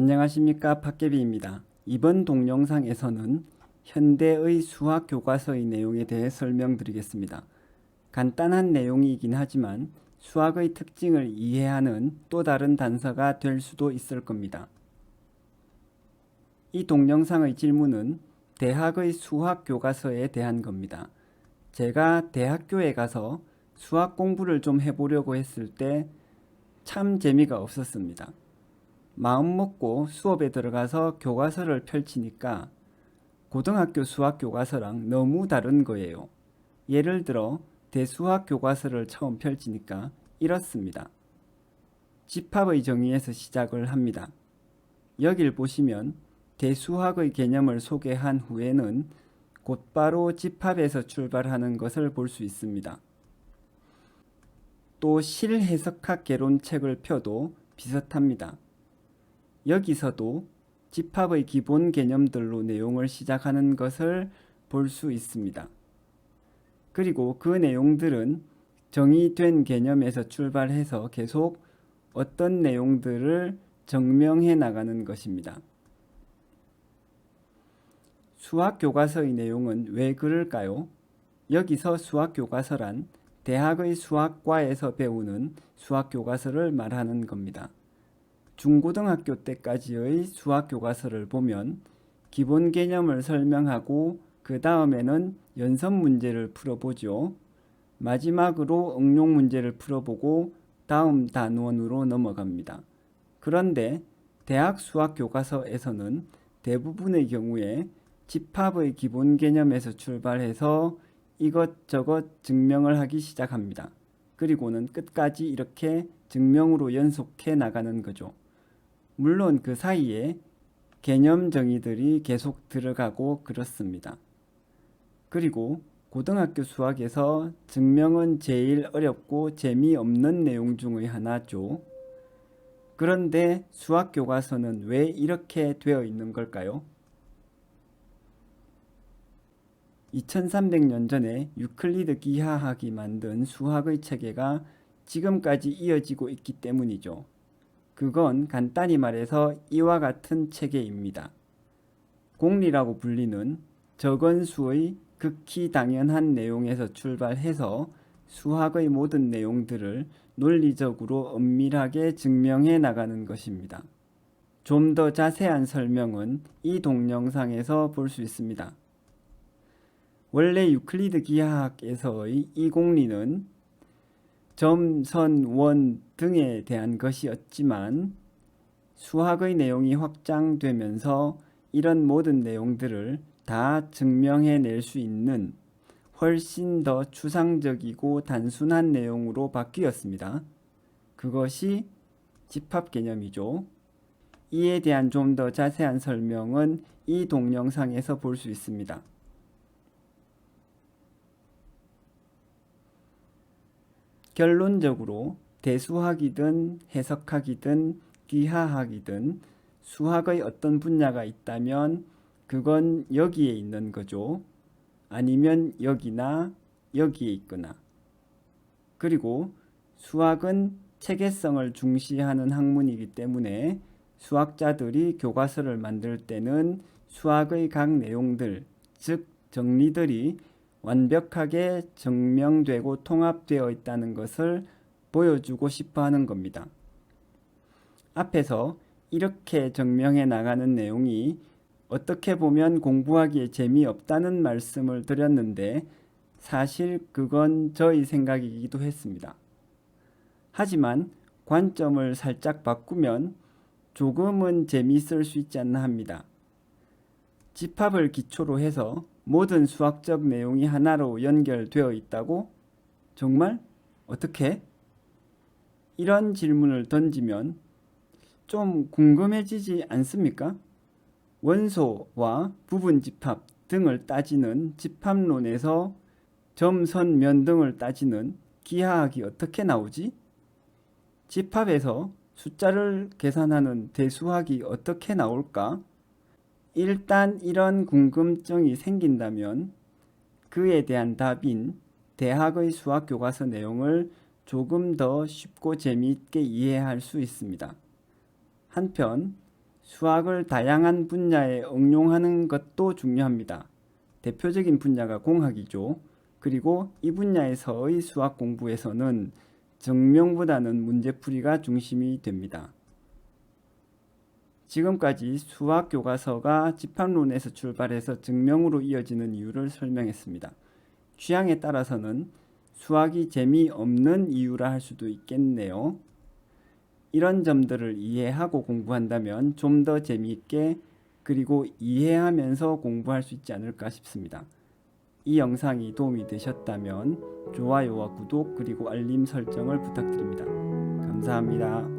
안녕하십니까, 팟개비입니다. 이번 동영상에서는 현대의 수학 교과서의 내용에 대해 설명드리겠습니다. 간단한 내용이긴 하지만 수학의 특징을 이해하는 또 다른 단서가 될 수도 있을 겁니다. 이 동영상의 질문은 대학의 수학 교과서에 대한 겁니다. 제가 대학교에 가서 수학 공부를 좀 해보려고 했을 때 참 재미가 없었습니다. 마음 먹고 수업에 들어가서 교과서를 펼치니까 고등학교 수학 교과서랑 너무 다른 거예요. 예를 들어 대수학 교과서를 처음 펼치니까 이렇습니다. 집합의 정의에서 시작을 합니다. 여길 보시면 대수학의 개념을 소개한 후에는 곧바로 집합에서 출발하는 것을 볼 수 있습니다. 또 실해석학 개론책을 펴도 비슷합니다. 여기서도 집합의 기본 개념들로 내용을 시작하는 것을 볼 수 있습니다. 그리고 그 내용들은 정의된 개념에서 출발해서 계속 어떤 내용들을 증명해 나가는 것입니다. 수학 교과서의 내용은 왜 그럴까요? 여기서 수학 교과서란 대학의 수학과에서 배우는 수학 교과서를 말하는 겁니다. 중고등학교 때까지의 수학 교과서를 보면 기본 개념을 설명하고 그 다음에는 연습 문제를 풀어보죠. 마지막으로 응용 문제를 풀어보고 다음 단원으로 넘어갑니다. 그런데 대학 수학 교과서에서는 대부분의 경우에 집합의 기본 개념에서 출발해서 이것저것 증명을 하기 시작합니다. 그리고는 끝까지 이렇게 증명으로 연속해 나가는 거죠. 물론 그 사이에 개념 정의들이 계속 들어가고 그렇습니다. 그리고 고등학교 수학에서 증명은 제일 어렵고 재미없는 내용 중의 하나죠. 그런데 수학 교과서는 왜 이렇게 되어 있는 걸까요? 2300년 전에 유클리드 기하학이 만든 수학의 체계가 지금까지 이어지고 있기 때문이죠. 그건 간단히 말해서 이와 같은 체계입니다. 공리라고 불리는 적은 수의 극히 당연한 내용에서 출발해서 수학의 모든 내용들을 논리적으로 엄밀하게 증명해 나가는 것입니다. 좀 더 자세한 설명은 이 동영상에서 볼 수 있습니다. 원래 유클리드 기하학에서의 이 공리는 점, 선, 원 등에 대한 것이었지만 수학의 내용이 확장되면서 이런 모든 내용들을 다 증명해낼 수 있는 훨씬 더 추상적이고 단순한 내용으로 바뀌었습니다. 그것이 집합 개념이죠. 이에 대한 좀 더 자세한 설명은 이 동영상에서 볼 수 있습니다. 결론적으로 대수학이든 해석학이든 기하학이든 수학의 어떤 분야가 있다면 그건 여기에 있는 거죠. 아니면 여기나 여기에 있거나. 그리고 수학은 체계성을 중시하는 학문이기 때문에 수학자들이 교과서를 만들 때는 수학의 각 내용들, 즉 정리들이 완벽하게 증명되고 통합되어 있다는 것을 보여주고 싶어 하는 겁니다. 앞에서 이렇게 증명해 나가는 내용이 어떻게 보면 공부하기에 재미없다는 말씀을 드렸는데 사실 그건 저의 생각이기도 했습니다. 하지만 관점을 살짝 바꾸면 조금은 재미있을 수 있지 않나 합니다. 집합을 기초로 해서 모든 수학적 내용이 하나로 연결되어 있다고? 정말? 어떻게? 이런 질문을 던지면 좀 궁금해지지 않습니까? 원소와 부분집합 등을 따지는 집합론에서 점, 선, 면 등을 따지는 기하학이 어떻게 나오지? 집합에서 숫자를 계산하는 대수학이 어떻게 나올까? 일단 이런 궁금증이 생긴다면 그에 대한 답인 대학의 수학 교과서 내용을 조금 더 쉽고 재미있게 이해할 수 있습니다. 한편 수학을 다양한 분야에 응용하는 것도 중요합니다. 대표적인 분야가 공학이죠. 그리고 이 분야에서의 수학 공부에서는 증명보다는 문제풀이가 중심이 됩니다. 지금까지 수학 교과서가 집합론에서 출발해서 증명으로 이어지는 이유를 설명했습니다. 취향에 따라서는 수학이 재미없는 이유라 할 수도 있겠네요. 이런 점들을 이해하고 공부한다면 좀 더 재미있게 그리고 이해하면서 공부할 수 있지 않을까 싶습니다. 이 영상이 도움이 되셨다면 좋아요와 구독 그리고 알림 설정을 부탁드립니다. 감사합니다.